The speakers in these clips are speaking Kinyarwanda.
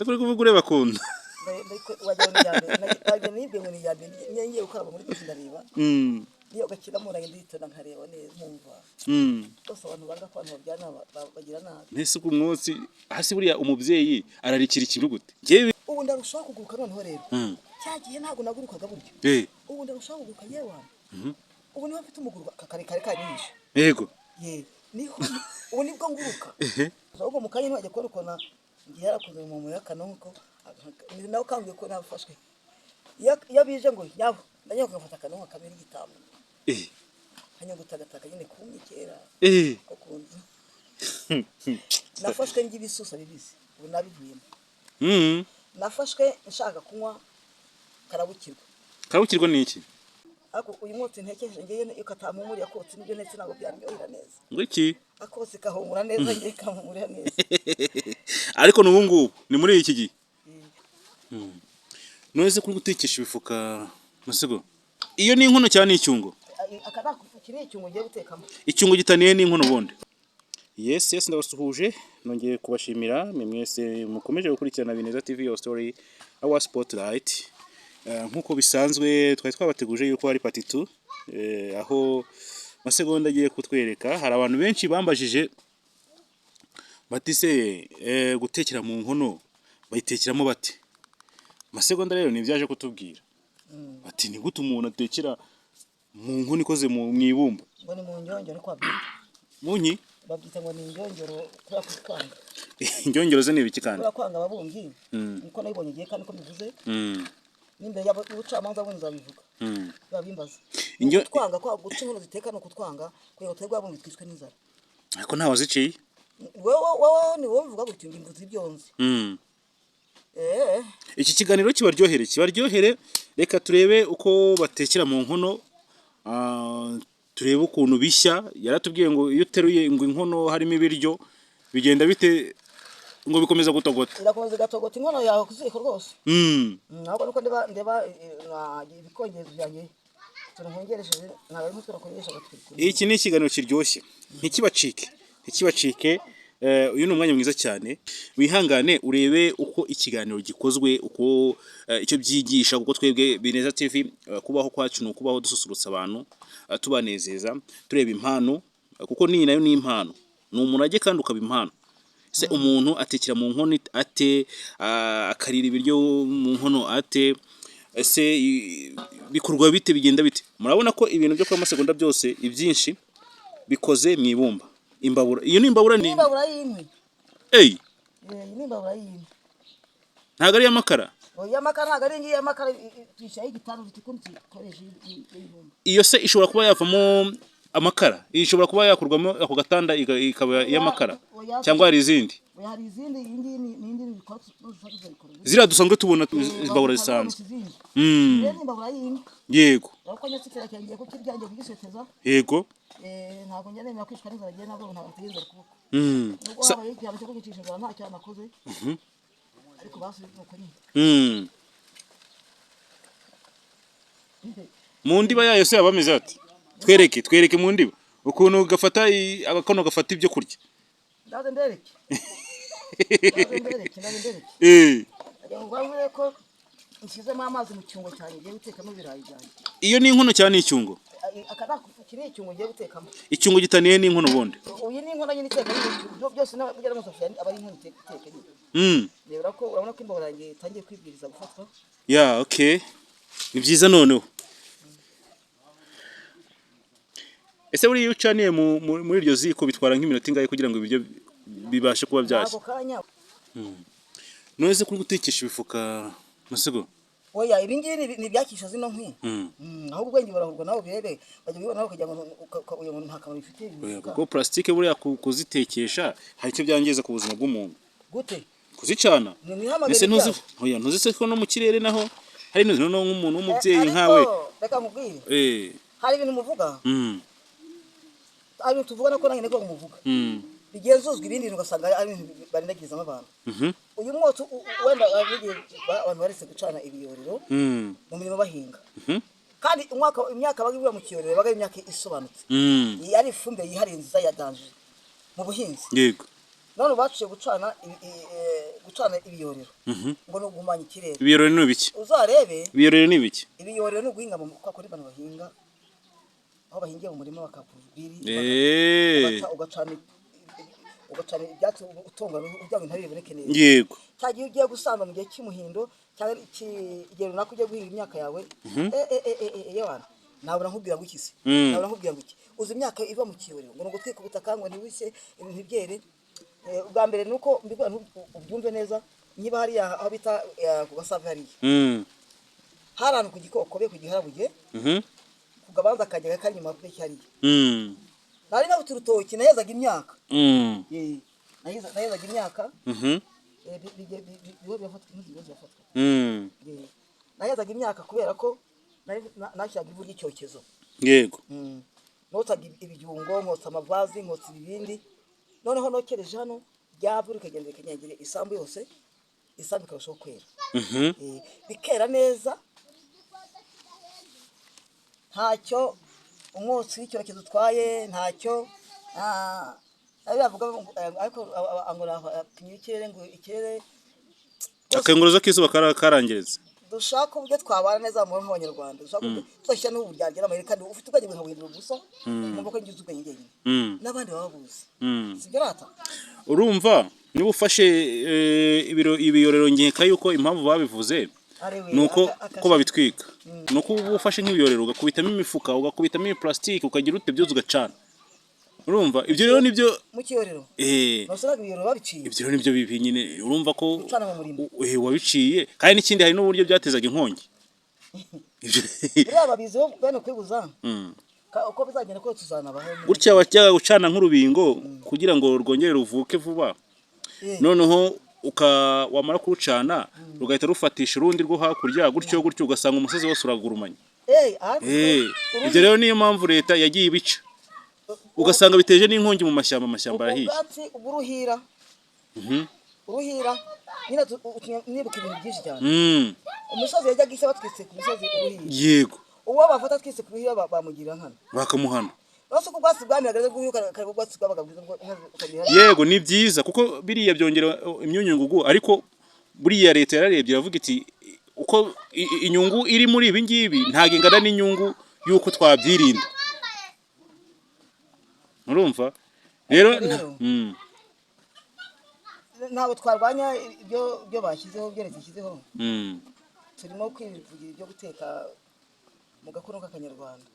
Sakuri kuvuga ureba kunda. Wajya ni yambe najya nibwe ngo ni yambe ngiye ukaba muri kwizi ndareba. Iyo gakira mura nditona nkareba neza nkumva. Bose abantu banga kwantu babyana bagira nabi. Nese ku mwotsi hasi buriya umubyeyi ararikira ikintu gute? Jewe ubu ndarushaho kuguruka noneho rero. Cyagiye ntago nagurukaga buryo. Ubu ndarushaho kuguruka yewe. Ubu niba mfite umuguru kare kanyisha. Yego. Niho ubu nibwo nguruka. Ahubwo mukanye ntwajya korokona ngiye yarakoze mu muyakano nko nawe kangiye ko nafashwe. Ya bije ngo yabo ndanya kugafata kanwa kabiri gitamu. Hanya gutagataka nyine kumye kera. Ko kunzu. Nafashwe ngibisusa bibisi. Ubu nabivuyemo. Nafashwe nshaka kunywa karabukirwa. Karabukirwa ni iki? Ako uyu munsi ntekereje ngiye yukatamumuri yakotse nibyo netse nago byaryohera neza. Ngo iki? Akose kahumura neza ngiye kamumura neza. Ariko n'ubungubu ni muri iki gihe. Noze kuri gutekesha ibifuka Masego. Iyo ni inkono cyane icyungo. Akana kiri icyungo giye gutekamo. Icyungo gitaniye n'inkono bonde. Yes ndabasuhuje nongeye kubashimira mwese mukomeje gukurikirana Bineza TV your story our spotlight. Nkuko bisanzwe twari twabateguje yuko ari part 2 aho Masegonda agiye kutwereka. Hari abantu benshi bambajije batise gutekera mu nkono bayitekeramo bate. Masegonda rero nivyaje kutubwira bati ni gute umuntu atekera mu nkono ikoze mu ibumba. Ngo ni mu njyongero kwa bita munyi babyita ngo ni njyongero kura kwanga. Njyongero ze ni ibiki kandi kura kwanga babumbyi niko nabibonye giye kandi ko bivuze nimbe yabo ubucamanza bunza bivuga babimbaza injo kwanga kwa guca inkono ziteka no kutwanga kuyo terwa bumbi twishwe n'inzara ariko ntaho ziciye wowe ni wowe uvuga guti imbuzi byonze iki kiganiro kibaryohere reka turebe uko batekera mu nkono turebe ukuntu bishya. Yaratubwiye ngo iyo teruye ngo inkono harimo ibiryo bigenda bite ngo bikomeza gutogota. Irakomeza gatogota inkono yawe kuziko rwose. Ntabwo nuko ndeba ibikongezo byanjye. Tunongeresheje ntabwo mutwe nakongesha gatwiko. Iki ni ikiganiro kiryoshye. Ntikibacike. Uyu ni umwanya mwiza cyane. Wihangane urebe uko ikiganiro gikozwe, uko icyo byigisha, uko twebwe Bineza TV kubaho kwacu no kubaho dususurutsa abantu, tubanezeza, tureba impano kuko ni nayo ni impano. Ni umurage kandi ukaba impano. Se umuntu atekera mu nkono ate akarira ibiryo mu nkono ate ese bikorwa bite bigenda bite. Murabona ko ibintu byo kwa Masegonda byose ibyinshi bikoze mu ibumba. Imbabura iyo ni imbabura ni imbabura y'inkwi. Iyi ni imbabura y'inkwi. Ntago ari amakara. Oya makara ntago ari ngiye amakara twishaye igitano bitikunti koresha y'ibumba. Iyo se ishobora kuba yavamo amakara, ishobora kuba yakurwamo ako gatanda ikaba y'amakara cyangwa hari izindi. Hari izindi n'indi bikotse zira dusanzwe tubona imbabura zisanzwe. Ni imbabura y'inkwi. Yego. Uko nyatsikira cyangiye ko kiryangiye kugiseteza. Yego. Ntabwo njye nemera kwishwa n'inzara giye nabwo ntabwo tegeza kuboko. Nuko haba y'icyaro cyo kugicisha nzara nta cyana nakoze. Ariko basubiye uko nyine. Mu ndiba yayo se abameze ati twereke mu ndiba ukuntu gafata agakono gafata ibyo kurya. Ndaze ndereke. Ngwamure ko nshizemo amazi mu cyungo cyane giye gutekamo ibirayi byanjye. Iyo ni inkono cyane icyungo. Akana kiri icyungo giye gutekamo. Icyungo gitaniye n'inkono bonde. Uyu ni inkono nyine iteka byose n'abagera mu safari abari inkono iteka nyine. Rero ko urabona ko imbabura yanjye itangiye kwibwiriza gufatwa. Okay. Ni byiza noneho. Ese buri iyo ucaniye muri iryo ziko bitwara nk'iminota ingahe kugira ngo ibiryo bibashe kuba byashya? Noze kuri gutekesha ibifuka Masego. Oya ibingibi ni byakisha zino nkwi. Aho ubwenge barahurwa nawo birebe bajya bibona nawo kugira ngo uyu muntu ntakamaro bifite. Kuko plastique buriya kuzitekesha hari icyo byangiza ku buzima bw'umuntu. Gute? Kuzicana. Ese ntuzise ko no mu kirere naho hari no nk'umuntu w'umubyeyi nkawe. Reka nkubwire. Hari ibintu muvuga? Ari tuvuga nako nange neko muvuga. Bigenzuzwa ibindi ugasanga ari barinagizamo abantu. Uyu mwotsi wenda abigiye abantu barese gucana ibiyorero mu mirimo bahinga. Kandi imyaka bagibwa mu kiyorero baga imyaka isobanutse. Yari ifumbe yiharenza ya danje mu buhinzi. Yego. none baciye gucana ibiyorero ngo ni uguhumanya ikirere. Ibiyorero ni ibiki? Uzarebe Ibiyorero ni ibiki? ibiyorero ni uguhinga kwa kuri bano bahinga aho bahingiye mu murima bakakura ibiri ugacana ibyatsi utunga kugira ngo intabire iboneke neza. Yego. Cyagiye ugiye gusamba mu gihe cy'umuhindo cyangwa igihe runaka ugiye guhinga imyaka yawe yewana nabura nkubwira ngo ikisi nabura nkubwira ngo iki uzi imyaka iva mu kiyorero ngo gutwika ubutaka ngo ntiwise ibintu byere. Ubwa mbere nuko mbigwa ubyumve neza niba hari aho bita ku Gasave hariya harano ku Gikokobe ku Giharabuge kugabanza akajya kari nyuma kuri cyariye nari na uturutoki nahezaga imyaka nahezaga imyaka nahezaga imyaka kubera ko nashyiraga ivu ry'icyokezo. Yego. Notsaga ibijungo nkotsa amavazi nkotsa ibindi noneho nokereje hano ryavura ikagenda ikanyagire isambu yose isambu ikarushaho kwera bikera neza ntacyo umwotsi w'icyokezo utwaye ntacyo abivuga ariko angora ikirere ngo ikirere akenguruzo k'izuba karangiriza dushaka uburyo twabana neza mu Banyarwanda dushaka twashya n'ubu byagera Amerika kandi ufite ubwenge bukabwira gusa ngomba ko ngize ubwenge n'abandi babuze sibyo rata. Urumva niba ufashe ibiyorero nkeka yuko impamvu babivuze nuko ko babitwika nuko ufashe nk'ibiyorero ugakubitamo imifuka ugakubitamo plastique ukagira ute byuze ugacana. Urumva ibyo rero nibyo mu kiyorero basuraga ibiyorero babiciye ibyo rero nibyo bibi nyine urumva ko wabiciye kandi n'ikindi hari n'uburyo byatezaga inkongi buriya babiziho bene kwibuza uko bizagenda ko tuzanabaho gutya wajyaga gucana nk'urubingo kugira ngo rwongere ruvuke vuba noneho wamara kurucana rugahita rufatisha urundi rwo hakurya gutyo ugasanga umusozi wose uragurumanye. Ibyo rero niyo mpamvu leta yagiye ibica ugasanga biteje n'inkongi mu mashyamba arahiye. Ubwatsi uruhira nibuka ibintu byinshi cyane umusozi yajyaga ise batwitse ku musozi uruhira. Yego. Uwo bafata twise ku ruhira bamugira nkana bakamuhana bose ko ubwatsi bwamiraga guhuyuka kariko ubwatsi bwabaga bwiza. Yego ni byiza kuko biriya byongera imyunyungugu ariko buriya leta yararebye iravuga iti uko inyungu iri muri ibi ngibi ntago ingana n'inyungu yuko twabyirinda. Urumva rero ntabwo twarwanya ibyo bashyizeho byerekejeho turimo kwivugira ibyo guteka mu gakono k'Akanyarwanda.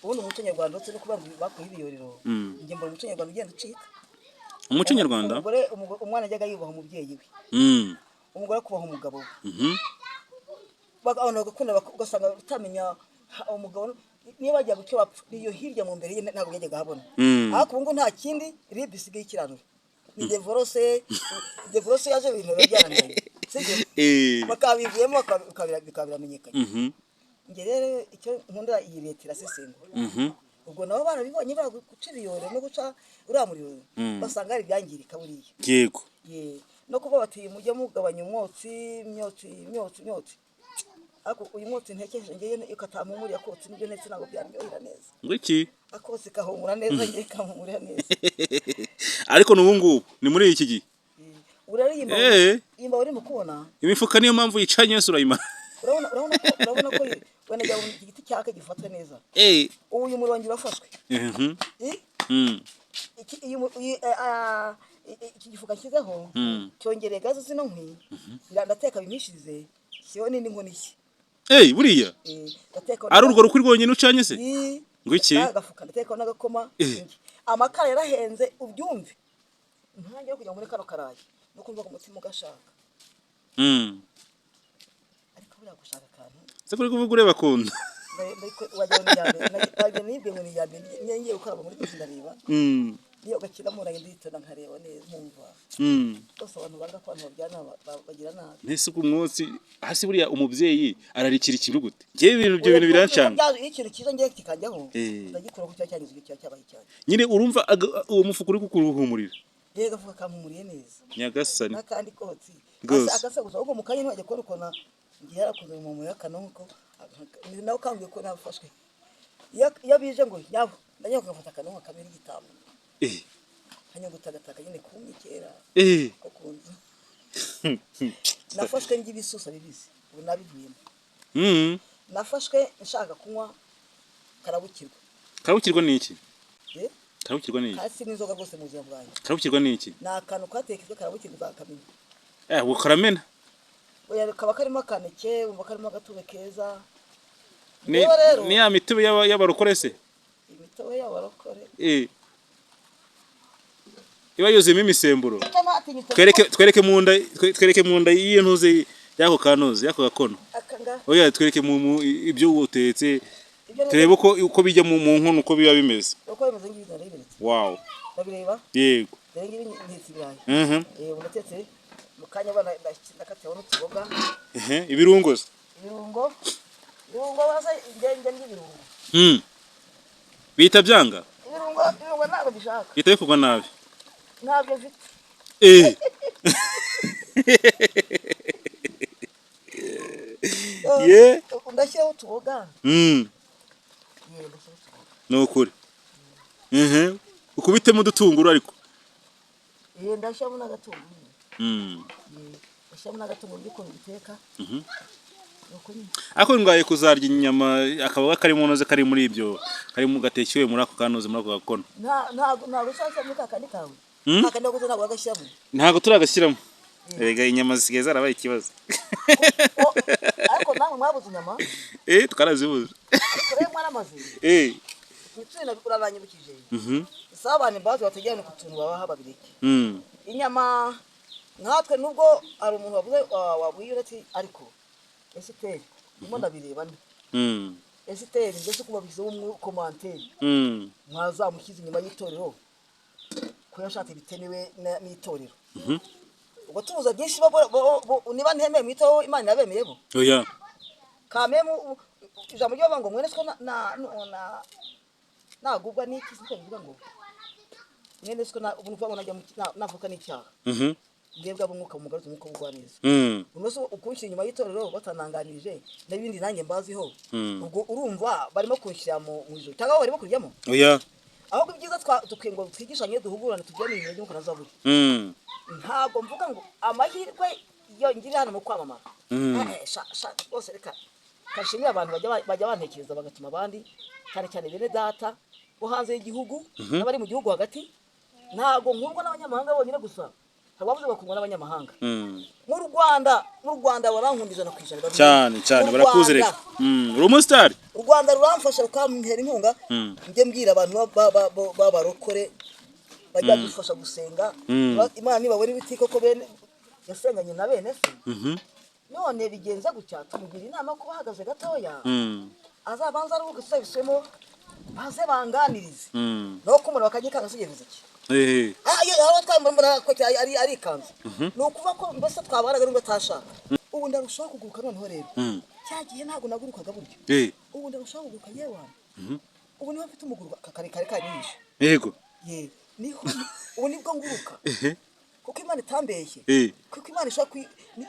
Ubundi umuco nyarwanda ndetse no kuba bakuye ibiyorero njye mbona umuco nyarwanda ugenda ucika. Umuco nyarwanda umwana ajyaga yubaha umubyeyi we umugore akubaha umugabo we bagabana gakunda ugasanga utamenya umugabo niba bajya gucyo bapfa niyo hirya mu mbere ntabwo yajyaga habona ariko ubu ngo nta kindi ribi isigaye ikiranura ni divorce yaje ibintu bijyanye bakabivuyemo bikabiramenyekanye. Nge rero icyo nkunda iyi leta irasesengura ubwo nabo barabibonye guca ibiyore no guca uriya muriro basanga ari ibyangirika buriya. Yego. No kuba bati mujye mugabanya imyotsi ariko uyu mwotsi ntekereje ngewe ukatamumuriya kotsi nibyo ndetse ntabwo byaryohera neza. Ngo iki? Akose kahumura neza ngewe kamumuriya neza. Ariko n'ubu ngubu ni muri iki gihe uraririmba imba uri mu kubona imifuka niyo mpamvu yicanye yose urayimara. urabona ko wenda jya igiti cyake gifatwe neza. Uyu murongi urafashwe iki gifuka kizeho cyongereye gaze zino nkwi ndateka bimishirize siyo nini nkoni iki. Buriya ari urwo rukuri rwonyine ucanye se ngo iki agafuka ndateka n'agakoma amakara yarahenze ubyumve ntange yo kujya muri kano karaye no kumva ku mutima ugashaka ariko buriya gushaka akantu se kuri kuvuga ureba kunda wajya nibwe ngo ni yambe ngiye gukaraba muri kisi ndareba niyo gakira muraye nditona nkareba neza nkumva bose abantu banga ko abantu babyana bagira nabi. Nese ku mwotsi hasi buriya umubyeyi ararikira ikintu gute ngiye ibintu byo bintu birancanga ikintu kizo ngiye kikajyaho ndagikora ku cyanyizwe cyabaye cyane nyine urumva uwo mufuka uri kukuruhumurira yega vuga kampumuriye neza nyagasani nakandi kotsi akasaguza ubwo mukanye ntwaje ko rukona ngiye yarakoze mu muyaka nuko nawe kangiye ko nafashwe iyo bije ngo yabo ndanye kugafata kanwa kamera igitabo hanyugutagataka nyine kumye kera eh ko kunzu nafashwe ngibisusa bibisi ubu nabivuyemo mm nafashwe nshaka kunywa karabukirwa karabukirwa niki eh karabukirwa niki kasi n'inzoga rwose mu buzima bwanjye karabukirwa niki ni akantu katekejwe karabukirwa uzakamenya ubu karamena oya kaba karimo akaneke umva karimo agatobe keza ni rero ni ya mitobe y'abarokore se imitobe y'abarokore iba yuzuyemo imisemburo twereke twereke mu nda y'iyo ntuze yako kanoze yako gakono akanga oya twereke mu ibyo utetse turebe uko bijya mu nkono uko biba bimeze uko bimeze ngibi ndarebetse wow ndabireba yego dore ngibi ntetse ibirayi unatetse mu kanya bana ndakatiyeho n'utuboga ibirungo baza ingenge n'ibirungo bita byanga ibirungo ntabwo bishaka bita bikorwa nabi ntabwo mfite ndashyiraho utuboga ni ukuri ukubitemo udutunguru ariko ndashyiramo n'agatunguru ndashyiramo n'agatunguru by'ukuntu biteka ariko ngaye kuzarya inyama akaboga karimo noze kari muri ibyo kari mu gatekiwe muri ako kanoze muri ako gakono ntabwo ushaka muri kakandi kawe kakandi waguze ntabwo wagashyiramo ntabwo turagashyiramo erega inyama zisigaye zarabaye ikibazo ariko namwe mwabuze inyama twarazibuze kure mwaramaze Mutuna urabanyibukije isabane bazi bategera ku tuntu babaha babireke inyama nkatwe nubwo ari umuntu wavuze wabwiye ati ariko Esiteri mo ndabireba nde Esiteri ndetse kubabize mu commentaire mwazamukiza inyuma y'itorero ko yashatse bitenewe n'itorero ubwo tubuza byinshi niba ntemeye mwito Imana yabemeye bo oya kamemu ijambo ryo bango mwene sko nagubwa n'iki siko bivuga ngo mwene sko ubuntu bwango najya navuka n'icyaha ngebwa bumwuka mu mugaruzo mwuka bugwaneza unoso ukunshira inyuma y'itorero batananganije n'ibindi nanjye mbaziho ubwo urumva barimo kunshyira mu ijuru cyangwa barimo kuryamo oya ahubwo ibyiza tukingo twigishanye duhugurana tujyane ibintu by'uko nazaburi ntabwo mvuga ngo amahirwe yo ngiri hano mu kwamamara bose reka kashimye abantu bajya bantekereza bagatuma abandi cyane cyane bene data bo hanze y'igihugu n'abari mu gihugu hagati ntabwo nkurwa n'abanyamahanga bonyine gusa abavuze bakungwa n'abanyamahanga mu Rwanda barankundizana kwijana cyane barakuzereka uri umustar u Rwanda ruramfasha rukampera inkunga njye mbwira abantu babarokore bajya gufasha gusenga Imana nibabona ibiti koko bene yasenganye na bene se none bigenza gutya tumugira inama ko bahagaze gatoya azabanza ari ugusobisemo baze banganirize no kumura bakagikanga sigeveze iki aho twambara ko ari kanzu no kuva ko mbese twabaraga ngo tashaka ubu ndarushaho kuguruka noneho rero cyagiye ntago nagurukaga buryo ubu ndarushaho kuguruka yewe ubu niba mfite umuguru kakarekare kanyishe yego niho ubu nibwo nguruka kuko Imana itambeshye kuko Imana ishaka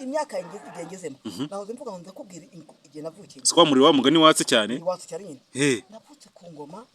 imyaka yengezemo nahoze mvuga ngo ndakubwira igihe navukiye siko muri wa mugani watse cyane watse cyane nyine navutse ku ngoma